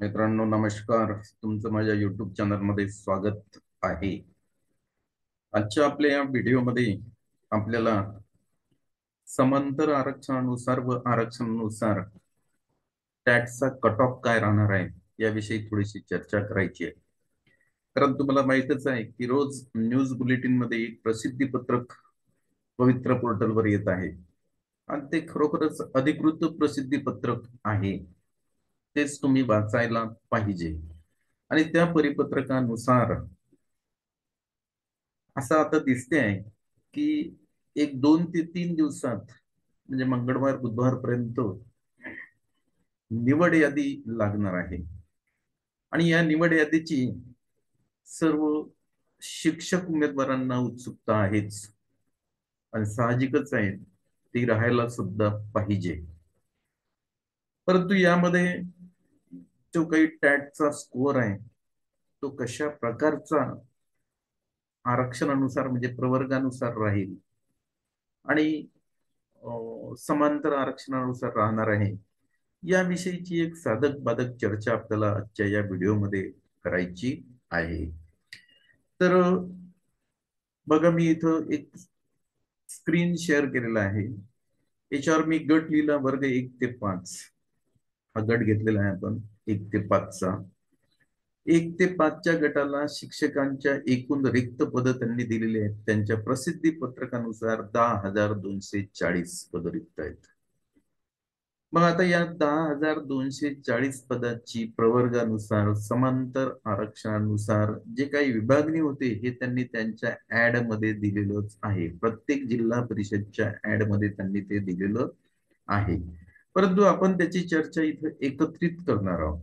मित्रांनो नमस्कार. तुमचं माझ्या युट्यूब चॅनलमध्ये स्वागत आहे. आजच्या आपल्या या व्हिडिओमध्ये आपल्याला समांतर आरक्षणानुसार व आरक्षणानुसार टॅक्सचा कट ऑफ काय राहणार आहे याविषयी थोडीशी चर्चा करायची आहे. कारण तुम्हाला माहितच आहे की रोज न्यूज बुलेटिन मध्ये एक प्रसिद्धी पत्रक पवित्र पोर्टलवर येत आहे आणि ते खरोखरच अधिकृत प्रसिद्धी पत्रक आहे. तेच तुम्ही वाचायला पाहिजे आणि त्या परिपत्रकानुसार असं आता दिसते आहे की एक 2 ते 3 दिवसात म्हणजे मंगळवार बुधवार पर्यंत निवड यादी लागणार आहे. आणि या निवड यादीची सर्व शिक्षक उमेदवारांना उत्सुकता आहेच आणि साहजिकच आहे ती राहायला सुद्धा पाहिजे. परंतु यामध्ये जो काही टॅटचा स्कोअर आहे तो कशा प्रकारचा आरक्षणानुसार म्हणजे प्रवर्गानुसार राहील आणि समांतर आरक्षणानुसार राहणार आहे याविषयीची एक साधक बाधक चर्चा आपल्याला आजच्या या व्हिडिओमध्ये करायची आहे. तर बघा मी इथं एक स्क्रीन शेअर केलेला आहे. याच्यावर मी गट लिहिला वर्ग 1 ते 5 हा गट घेतलेला आहे आपण 1 ते 5चा. 1 ते 5च्या गटाला शिक्षकांच्या एकूण रिक्त पद त्यांनी दिलेली आहेत. त्यांच्या प्रसिद्धी पत्रकानुसार 10,240 पद रिक्त आहेत. मग आता या 10,240 पदाची प्रवर्गानुसार समांतर आरक्षणानुसार जे काही विभागणी होते हे त्यांनी त्यांच्या ऍड मध्ये दिलेलंच आहे. प्रत्येक जिल्हा परिषदच्या ऍड मध्ये त्यांनी ते दिलेलं आहे. परंतु आपण त्याची चर्चा इथं एकत्रित करणार आहोत.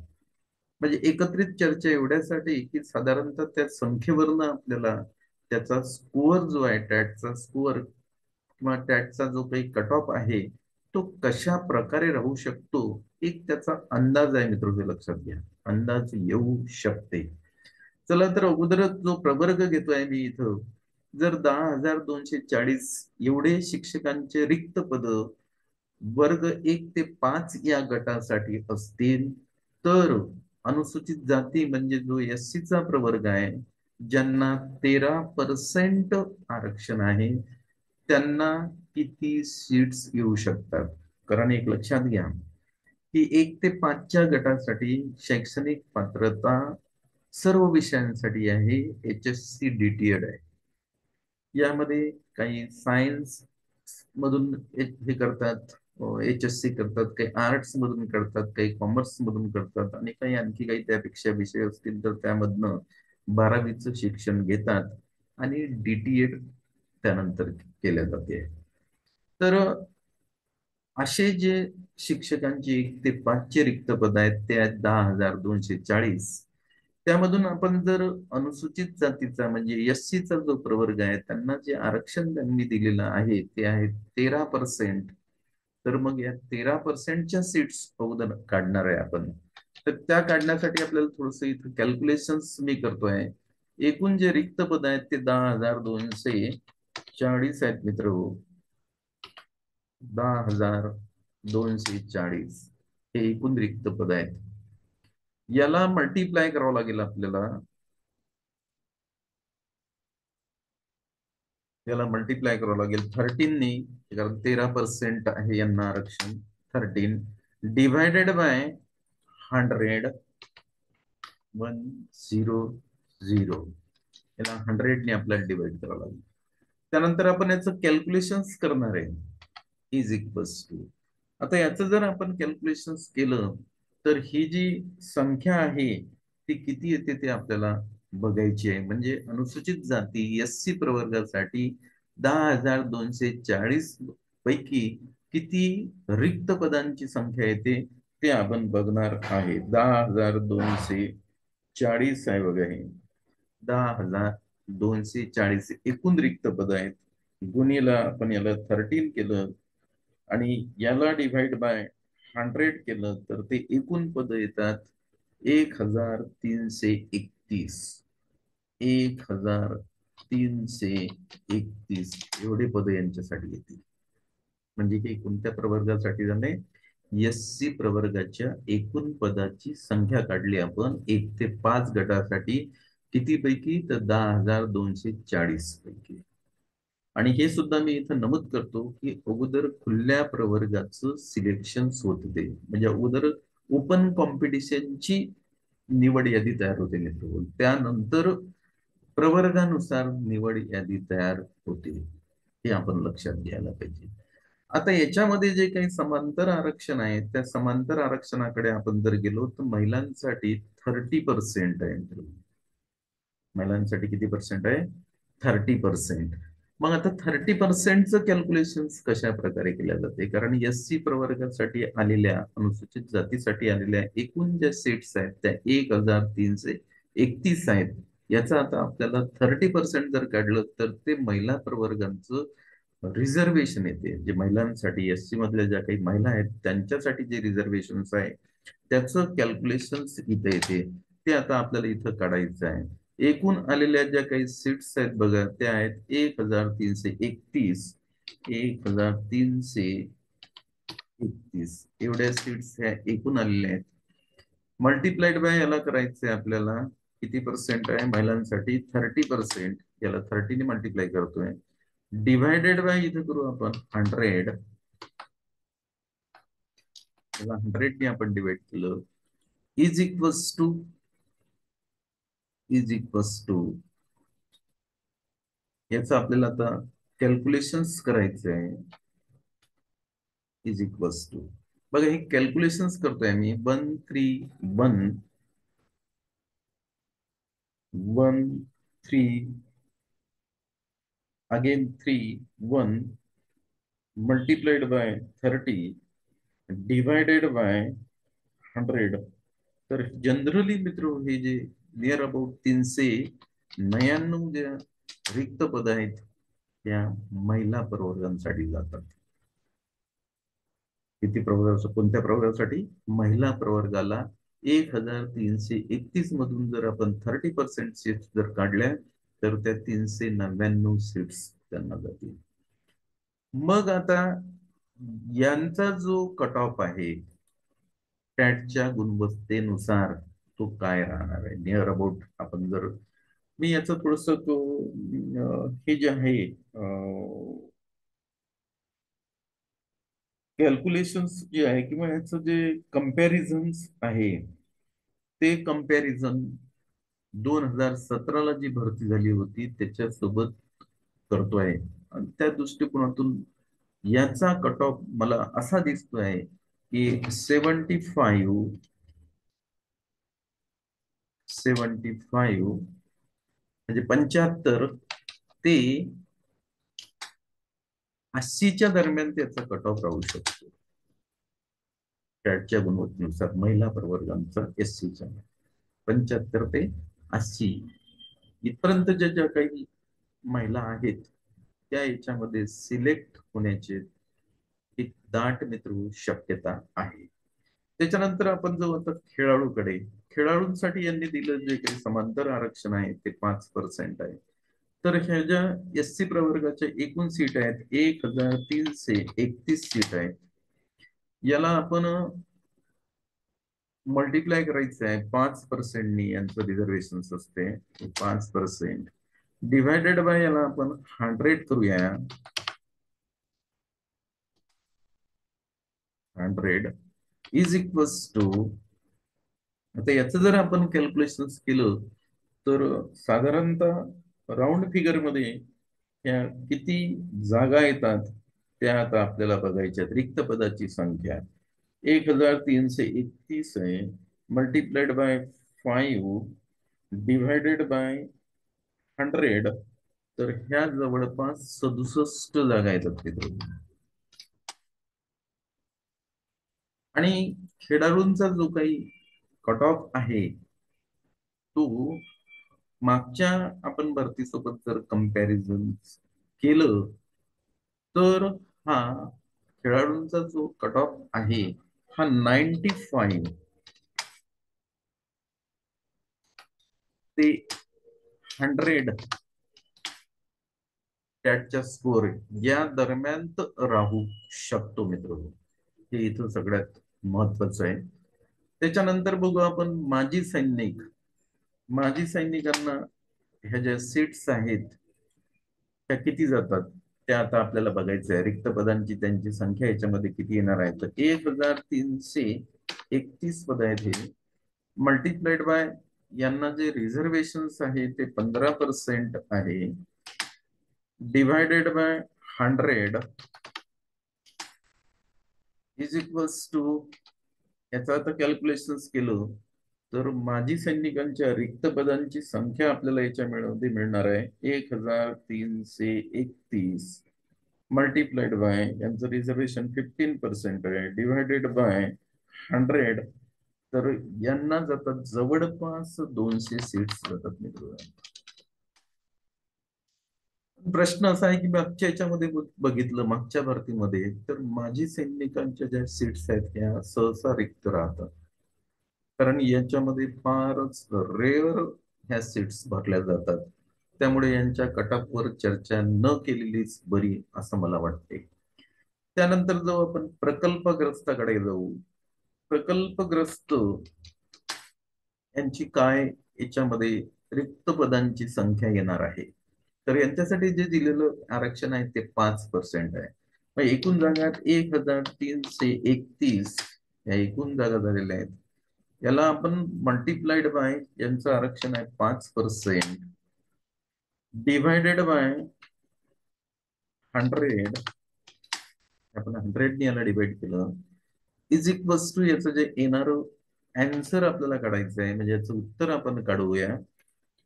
म्हणजे एकत्रित चर्चा एवढ्यासाठी की साधारणतः त्या संख्येवरनं आपल्याला त्याचा स्कोअर जो आहे टॅटचा स्कोअर किंवा टॅटचा जो काही कट ऑफ आहे तो कशा प्रकारे राहू शकतो एक त्याचा अंदाज आहे. मित्रांनो लक्षात घ्या, अंदाज येऊ शकते. चला तर अगोदरच जो प्रवर्ग घेतोय मी इथं, जर 10,240 एवढे शिक्षकांचे रिक्त पद वर्ग 1 ते 5 या गटासाठी असतील तर अनुसूचित जाती म्हणजे जो एससी चा प्रवर्ग आहे ज्यांना 13% आरक्षण आहे त्यांना किती सीट्स येऊ शकतात. कारण एक लक्षात घ्या की 1 ते 5च्या गटासाठी शैक्षणिक पात्रता सर्व विषयांसाठी आहे HSC DTED आहे. यामध्ये काही सायन्स मधून हे करतात, HSC करतात, काही आर्ट्स मधून करतात, काही कॉमर्स मधून करतात आणि काही आणखी काही त्यापेक्षा विषय असतील तर त्यामधनं 12वीचं शिक्षण घेतात आणि DTED त्यानंतर केल्या जाते. तर असे जे शिक्षकांचे 1 ते 5चे रिक्त पद आहेत ते आहेत 10,240. त्यामधून आपण जर अनुसूचित जातीचा म्हणजे SC चा जो प्रवर्ग आहे त्यांना जे आरक्षण त्यांनी दिलेलं आहे ते आहे 13%. तर मग या 13%च्या सीट्स अगोदर काढणार आहे आपण. तर त्या काढण्यासाठी आपल्याला थोडस इथं कॅल्क्युलेशन्स मी करतोय. एकूण जे रिक्त पद आहेत ते 10,240 आहेत मित्र. 10,240 हे एकूण रिक्त पद आहेत. याला मल्टिप्लाय करावं लागेल आपल्याला. याला मल्टिप्लाय करावं लागेल 13 कारण 13% आहे यांना आरक्षण. 13 डिवायडेड बाय 100 याला 100 आपल्याला डिवाइड करावं लागेल. त्यानंतर आपण याचं कॅल्क्युलेशन्स करणार आहे. इज इक्वल्स टू, आता याचं जर आपण कॅल्क्युलेशन्स केलं तर ही जी संख्या आहे ती किती येते ते आपल्याला बघायची आहे. म्हणजे अनुसूचित जाती SC प्रवर्गासाठी 10,240 पैकी किती रिक्त पदांची संख्या येते ते आपण बघणार आहे. 10,240 आहे बघा, हे 10,240 एकूण रिक्त पद आहेत. गुणीला आपण याला 13 केलं आणि याला डिव्हाइड बाय 100 केलं तर ते एकूण पद येतात 1,331. 1,331 एवढे पद यांच्यासाठी येतील. म्हणजे हे कोणत्या प्रवर्गासाठी झाले? SC प्रवर्गाच्या एकूण पदाची संख्या काढली आपण 1 ते 5 गटासाठी. किती पैकी? तर 10,240 पैकी. आणि हे सुद्धा मी इथं नमूद करतो की अगोदर खुल्या प्रवर्गाचं सिलेक्शन होत होते, म्हणजे अगोदर ओपन कॉम्पिटिशनची निवड यादी तयार होते मित्र, त्यानंतर प्रवर्गानुसार निवड यादी तयार होते. हे आपण लक्षात घ्यायला पाहिजे. आता याच्यामध्ये जे काही समांतर आरक्षण आहे, त्या समांतर आरक्षणाकडे आपण जर गेलो तर महिलांसाठी 30% आहे. महिलांसाठी किती पर्सेंट आहे? 30%. मग आता 30%चं कॅल्क्युलेशन कशा प्रकारे केल्या जाते? कारण SC प्रवर्गासाठी आलेल्या, अनुसूचित जातीसाठी आलेल्या एकूण ज्या सीट्स आहेत त्या 1,331 आहेत. याचा आता आपल्याला 30% जर काढलं तर ते महिला प्रवर्गांचं रिझर्वेशन येते. जे महिलांसाठी, SC मधल्या ज्या काही महिला आहेत त्यांच्यासाठी जे रिझर्वेशन आहे त्याचं कॅल्क्युलेशन इथे येते. ते आता आपल्याला इथं काढायचं आहे. एकूण आलेल्या ज्या काही सीट्स आहेत बघा, त्या आहेत 1,331. 1,331 एवढ्या सीट्स ह्या एकूण आलेल्या आहेत. मल्टिप्लाइड बाय याला करायचंय आपल्याला. किती पर्सेंट आहे महिलांसाठी? 30%. याला 30 ने मल्टिप्लाय करतोय. डिवायडेड बाय इथे करू आपण 100. 100 ने आपण डिवाइड केलं. इज इक्वल्स टू याचं आपल्याला आता कॅल्क्युलेशन्स करायचं आहे. इज इक्वल्स टू, बघा हे कॅल्क्युलेशन्स करतोय मी. 1 3 1 again 3 1 multiplied by 30 divided by 100. तर जनरली मित्र हे जे नियर अबाउट 399 जे रिक्त पद आहेत त्या महिला प्रवर्गांसाठी जातात. किती प्रवर्गासाठी? कोणत्या प्रवर्गासाठी? महिला प्रवर्गाला 1,331 मधून जर आपण 30% सीट्स जर काढल्या तर त्या 399 सीट्स त्यांना जातील. मग आता यांचा जो कट ऑफ आहे टॅटच्या गुणवत्तेनुसार तो काय राहणार आहे? नियर अबाउट आपण जर, मी याचं थोडस तो हे जे आहे कॅल्क्युलेशन्स जे आहे किंवा याचं जे कम्पॅरिझन आहे ते कम्पॅरिझन 2017ला जी भरती झाली होती त्याच्यासोबत करतोय. आणि त्या दृष्टिकोनातून याचा कट ऑफ मला असा दिसतोय की 75 म्हणजे 75 ते 80च्या दरम्यान त्याचा कट ऑफ राहू शकतो. टॅटच्या गुणवत्तेनुसार महिला प्रवर्गांचा SCच्या 75 ते 80 इथपर्यंत ज्या काही महिला आहेत त्या याच्यामध्ये सिलेक्ट होण्याचे एक दाट मित्र शक्यता आहे. त्याच्यानंतर आपण जाऊ आता खेळाडूकडे. खेळाडूंसाठी यांनी दिलं जे काही समांतर आरक्षण आहे ते 5% आहे. तर ह्या ज्या SC प्रवर्गाच्या एकूण सीट आहेत 1,331 सीट आहेत. याला आपण मल्टिप्लाय करायचं आहे 5%नी. यांचं रिझर्वेशन असते 5%. डिवायडेड बाय याला आपण 100 करूया. 100 इज इक्वल्स टू, आता याचं जर आपण कॅल्क्युलेशन केलं तर साधारणतः राऊंड फिगर मध्ये या किती जागा येतात त्या आता आपल्याला बघायच्या. रिक्त पदाची संख्या 1,331 आहे. Multiplied by 5 divided by 100. तर ह्या जवळपास 67 जागा येतात तिथे. आणि खेळाडूंचा जो काही कट ऑफ आहे तो मागच्या आपण भरतीसोबत जर कंपॅरिझन केलं तर हा खेळाडूंचा जो कट ऑफ आहे हा 95 ते 100 टॅटच्या स्कोर या दरम्यान राहू शकतो मित्र. हे इथं सगळ्यात महत्वाचं आहे. त्याच्यानंतर बघू आपण माजी सैनिक. माजी सैनिकांना ह्या ज्या सीट्स आहेत त्या किती जातात, त्या आता आपल्याला बघायचं आहे. रिक्त पदांची त्यांची संख्या याच्यामध्ये किती येणार आहे, तर 1331 पद आहेत हे, मल्टिप्लाइड बाय यांना जे रिझर्वेशन्स आहे ते 15% आहे, divided by 100 is equals to, याचं आता कॅल्क्युलेशन केलं तर माजी सैनिकांच्या रिक्त पदांची संख्या आपल्याला याच्यामध्ये मिळणार आहे 1331 मल्टिप्लाइड बाय यांचं रिझर्वेशन 15% आहे, डिवायडेड बाय 100, तर यांना जातात जवळपास 200 सीट्स जातात मित्र. प्रश्न असा आहे की मागच्या याच्यामध्ये बघितलं, मागच्या भरतीमध्ये तर माजी सैनिकांच्या ज्या सीट्स आहेत त्या सहसा रिक्त राहतात, कारण याच्यामध्ये फारच रेअर ह्या सीट्स भरल्या जातात. त्यामुळे यांच्या कटऑफवर चर्चा न केलेलीच बरी असं मला वाटते. त्यानंतर जाऊ आपण प्रकल्पग्रस्ताकडे जाऊ. प्रकल्पग्रस्त यांची काय याच्यामध्ये रिक्त पदांची संख्या येणार आहे, तर यांच्यासाठी जे दिलेलं आरक्षण आहे ते 5% आहे. मग एकूण जागा 1331 या एकूण जागा झालेल्या आहेत. याला आपण मल्टिप्लाइड बाय यांचं आरक्षण आहे 5% डिवायडेड बाय 100, आपण 100 ने याला डिवाइड केलं, इज इक्वल्स टू याचं जे येणार आन्सर आपल्याला काढायचं आहे, म्हणजे याचं उत्तर आपण काढूया.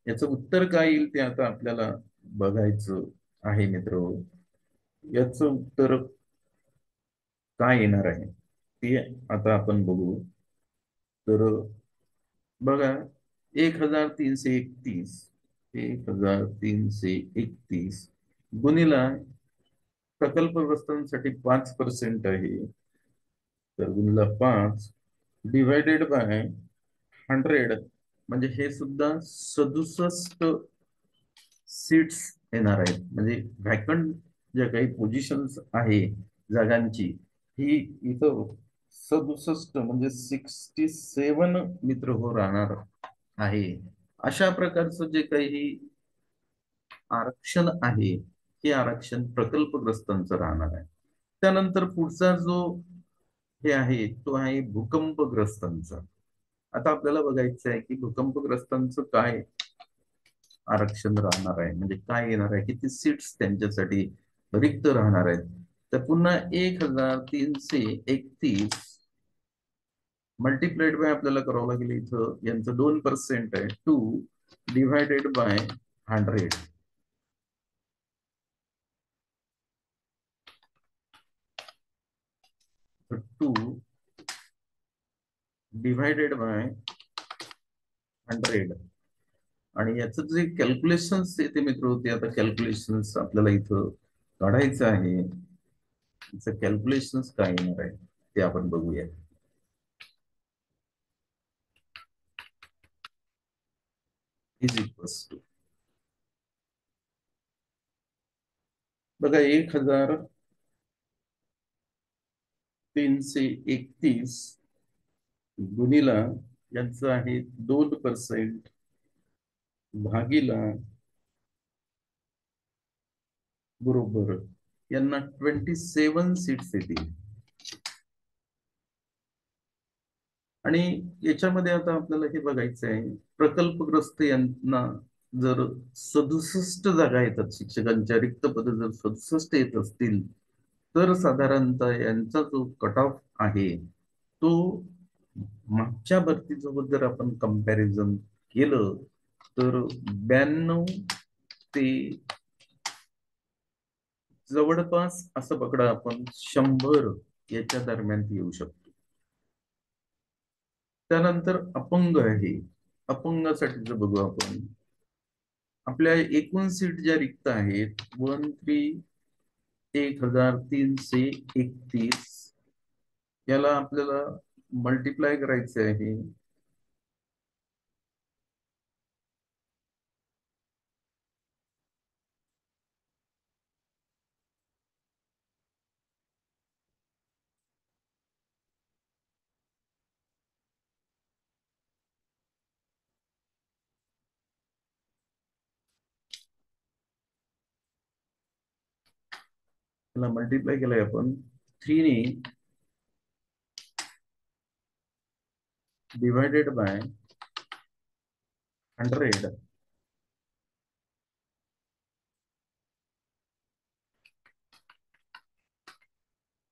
याचं उत्तर काय येईल ते आता आपल्याला बघायचं आहे मित्र. याचं उत्तर काय येणार आहे ते आता आपण बघू. तर बघा, 1331 1331 गुणिला प्रकल्पग्रस्तांसाठी 5% आहे, तर गुणिला 5 डिवायडेड बाय 100, म्हणजे हे सुद्धा 67 सीट्स येणार आहेत. म्हणजे व्हॅकंट ज्या काही पोझिशन्स आहे जागांची, ही इथं 67 म्हणजे 67 मित्र हो राहणार आहे. अशा प्रकारचं जे काही आरक्षण आहे हे आरक्षण प्रकल्पग्रस्तांचं राहणार आहे. त्यानंतर पुढचा जो हे आहे तो आहे भूकंपग्रस्तांचा. आता आपल्याला बघायचं आहे की भूकंपग्रस्तांचं काय आरक्षण राहणार आहे, म्हणजे काय येणार आहे, किती सीट्स त्यांच्यासाठी रिक्त राहणार आहेत. तर पुन्हा 1331 मल्टिप्लाइड बाय आपल्याला करावं लागेल, इथं यांचं 2% आहे, 2 डिवायडेड बाय 100, तर 2 डिवायडेड बाय 100. आणि याचं जे कॅल्क्युलेशन्स येते मित्र होते, आता कॅल्क्युलेशन्स आपल्याला इथं काढायचं आहे. याचं कॅल्क्युलेशन्स काय येणार आहे ते आपण बघूया. इज इक्वल्स टू, बघा, 1331 गुणिला यांचं आहे 2% भागीला, बरोबर यांना 27 सीट्स येतील. आणि याच्यामध्ये आता आपल्याला हे बघायचं आहे, प्रकल्पग्रस्त यांना जर 67 जागा येतात, शिक्षकांच्या रिक्त पद जर 67 येत असतील, तर साधारणतः यांचा जो कट ऑफ आहे तो मागच्या भरतीसोबत जर आपण कंपॅरिझन केलं तर 92 ते जवळपास असं पकडा आपण 100 याच्या दरम्यान येऊ शकतो. त्यानंतर अपंग आहे. अपंगासाठी बघू आपण, आपल्या एकूण सीट ज्या रिक्त आहेत 1331 याला आपल्याला मल्टिप्लाय करायचे आहे त्याला मल्टिप्लाय केलंय आपण 3 divided by 100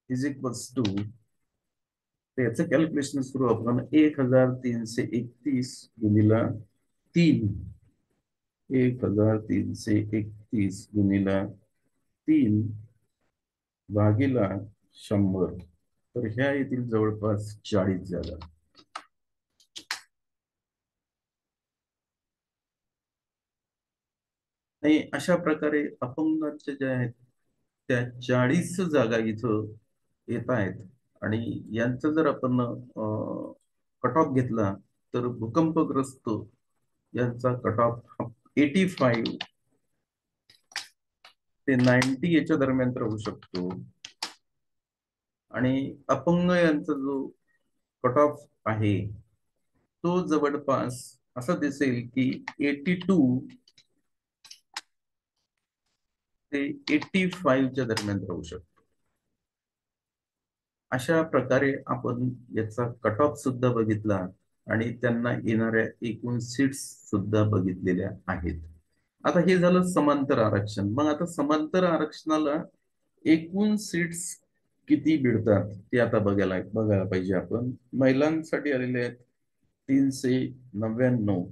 is equals to, त्याचं कॅल्क्युलेशन करू आपण. 1331 गुणिला 3, 1331 गुणिला 3 भागीला 100. तर ह्या येतील जवळपास 40 जागा. आणि अशा प्रकारे अपंगांच्या ज्या आहेत त्या 40 जागा इथं येत आहेत. आणि यांचा जर आपण कट ऑफ घेतला तर भूकंपग्रस्त यांचा कट ऑफ 85 ते 90 याच्या दरम्यान राहू शकतो. आणि अपंग यांचा जो कट ऑफ आहे तो जवळपास असं दिसेल की 82 ते 85च्या दरम्यान राहू शकतो. अशा प्रकारे आपण याचा कट ऑफ सुद्धा बघितला आणि त्यांना येणाऱ्या एकूण सीट्स सुद्धा बघितलेल्या आहेत. आता हे झालं समांतर आरक्षण. मग आता समांतर आरक्षणाला एकूण सीट्स किती मिळतात ते आता बघायला पाहिजे आपण. महिलांसाठी आलेले आहेत 399.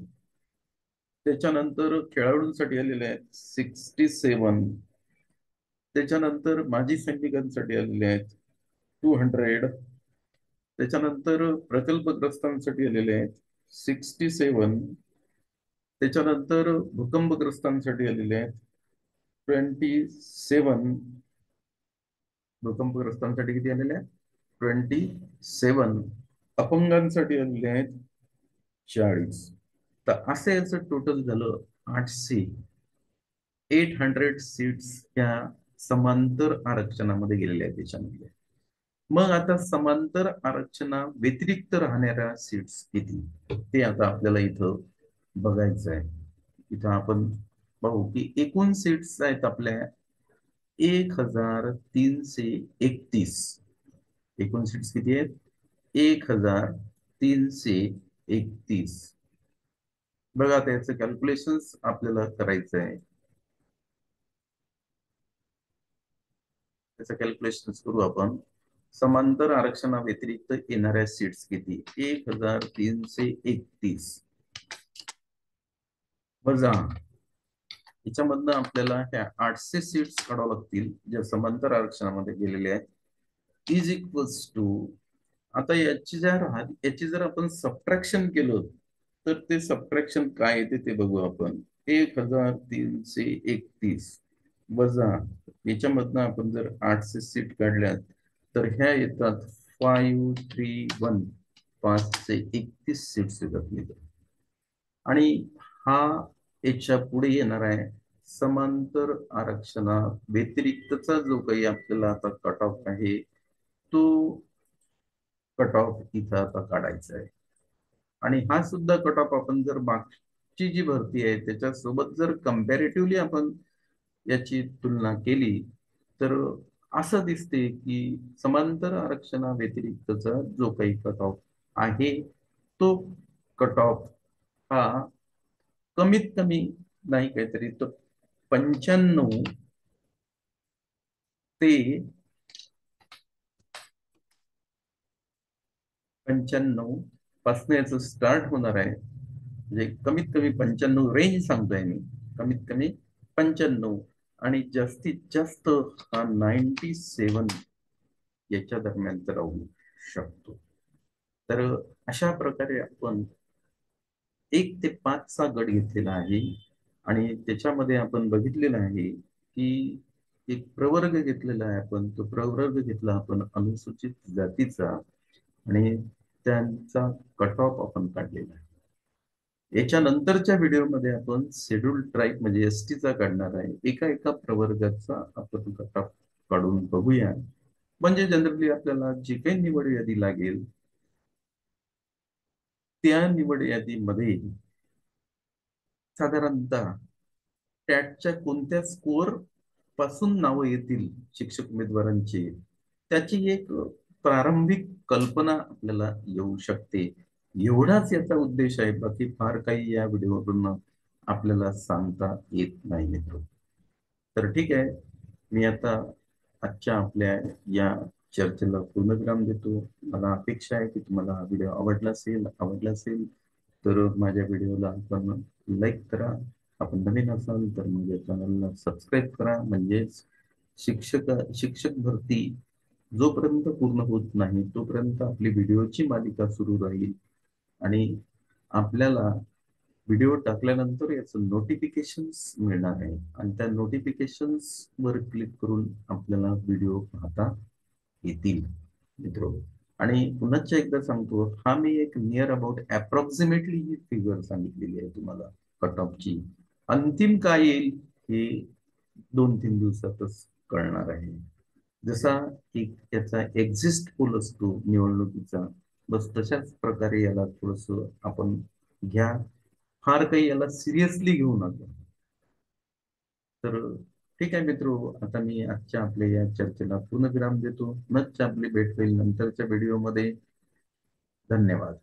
त्याच्यानंतर खेळाडूंसाठी आलेले आहेत 67. त्याच्यानंतर माजी सैनिकांसाठी आलेले आहेत 200. त्याच्यानंतर प्रकल्पग्रस्तांसाठी आलेले आहेत 67. त्याच्यानंतर भूकंपग्रस्तांसाठी आलेले आहेत 27. भूकंपग्रस्तांसाठी किती आलेले आहेत? 27. अपंगांसाठी आलेले आहेत 40. तर असे याचं टोटल झालं 800. 800 सीट्स ह्या समांतर आरक्षणामध्ये गेलेल्या आहेत त्याच्यामध्ये. मग आता समांतर आरक्षणा व्यतिरिक्त राहणाऱ्या सीट्स किती ते आता आपल्याला इथं बघायचं आहे. इथं आपण पाहू की एकूण सीट्स आहेत आपल्या 1331. एकूण सीट्स किती आहेत? 1331. बघा त्याचं कॅल्क्युलेशन आपल्याला करायचं आहे. त्याचं कॅल्क्युलेशन करू आपण. समांतर आरक्षणा व्यतिरिक्त येणाऱ्या सीट्स किती? 1331 वजा याच्यामधनं आपल्याला ह्या 800 सीट्स काढावं लागतील ज्या समांतर आरक्षणामध्ये गेलेल्या आहेत. इज इक्वल्स टू, आता याची जर आपण सबट्रॅक्शन केलं तर ते सबट्रॅक्शन काय येते ते बघू आपण. 1331 वजा याच्यामधनं आपण जर 800 सीट काढल्यात तर ह्या येतात 531. 531 सीट्स येतात. आणि हा याच्या पुढे येणार आहे समांतर आरक्षणा व्यतिरिक्तचा जो काही आपल्याला आता कट ऑफ आहे तो कट ऑफ इथं आता काढायचा आहे. आणि हा सुद्धा कट ऑफ आपण जर मागची जी भरती आहे त्याच्यासोबत जर कम्पॅरेटिव्हली आपण याची तुलना केली तर असं दिसते की समांतर आरक्षणा व्यतिरिक्तचा जो काही कट ऑफ आहे तो कट ऑफ हा कमीत कमी नाही काहीतरी तो 95 ते 95 पासून याचं स्टार्ट होणार आहे. म्हणजे कमीत कमी 95 रेंज सांगतोय मी. कमीत कमी 95 आणि जास्तीत जास्त हा 97 याच्या दरम्यान राहू शकतो. तर अशा प्रकारे आपण 1 ते 5 चा गट घेतलेला आहे. आणि त्याच्यामध्ये आपण बघितलेलं आहे की एक प्रवर्ग घेतलेला आहे. आपण तो प्रवर्ग घेतला आपण अनुसूचित जातीचा आणि त्यांचा कट ऑफ आपण काढलेला आहे. याच्या नंतरच्या व्हिडिओमध्ये आपण शेड्यूल ट्राईब म्हणजे एसटी चा काढणार आहे. एका एका प्रवर्गाचा आपण कट ऑफ काढून बघूया. म्हणजे जनरली आपल्याला जी काही निवड यादी लागेल त्या निवड यादीमध्ये साधारणतः टॅटच्या कोणत्या स्कोअर पासून नावं येतील शिक्षक उमेदवारांची, त्याची एक प्रारंभिक कल्पना आपल्याला येऊ शकते. एवढाच याचा उद्देश आहे, बाकी फार काही या व्हिडिओवरून आपल्याला सांगता येत नाही मित्र. तर ठीक आहे, मी आता आजच्या आपल्या या चर्चेला पूर्णविराम देतो. मला अपेक्षा आहे की तुम्हाला हा व्हिडिओ आवडला असेल तर माझ्या व्हिडिओला आपण लाईक करा. आपण नवीन असाल तर माझ्या चॅनलला सबस्क्राईब करा. म्हणजेच शिक्षक भरती जोपर्यंत पूर्ण होत नाही तोपर्यंत आपली व्हिडिओची मालिका सुरू राहील आणि आपल्याला व्हिडिओ टाकल्यानंतर याचं नोटिफिकेशन्स मिळणार आहे आणि त्या नोटिफिकेशन्स वर क्लिक करून आपल्याला व्हिडिओ पाहता येतील मित्र. आणि पुन्हा एकदा सांगतो, हा मी एक near about approximately he figure सांगितलेली आहे तुम्हाला कट ऑफची. अंतिम काय येईल हे 2-3 दिवसातच कळणार आहे. जसा एक त्याचा एक्झिस्ट पोल असतो निवडणुकीचा, बस तशाच प्रकारे याला थोडस आपण घ्या. फार काही याला सिरियसली घेऊ नका. तर ठीक आहे मित्रो, आता मी आजच्या आपल्या या चर्चेला पूर्णविराम देतो. नक्की आपली भेट होईल नंतरच्या व्हिडिओमध्ये. धन्यवाद.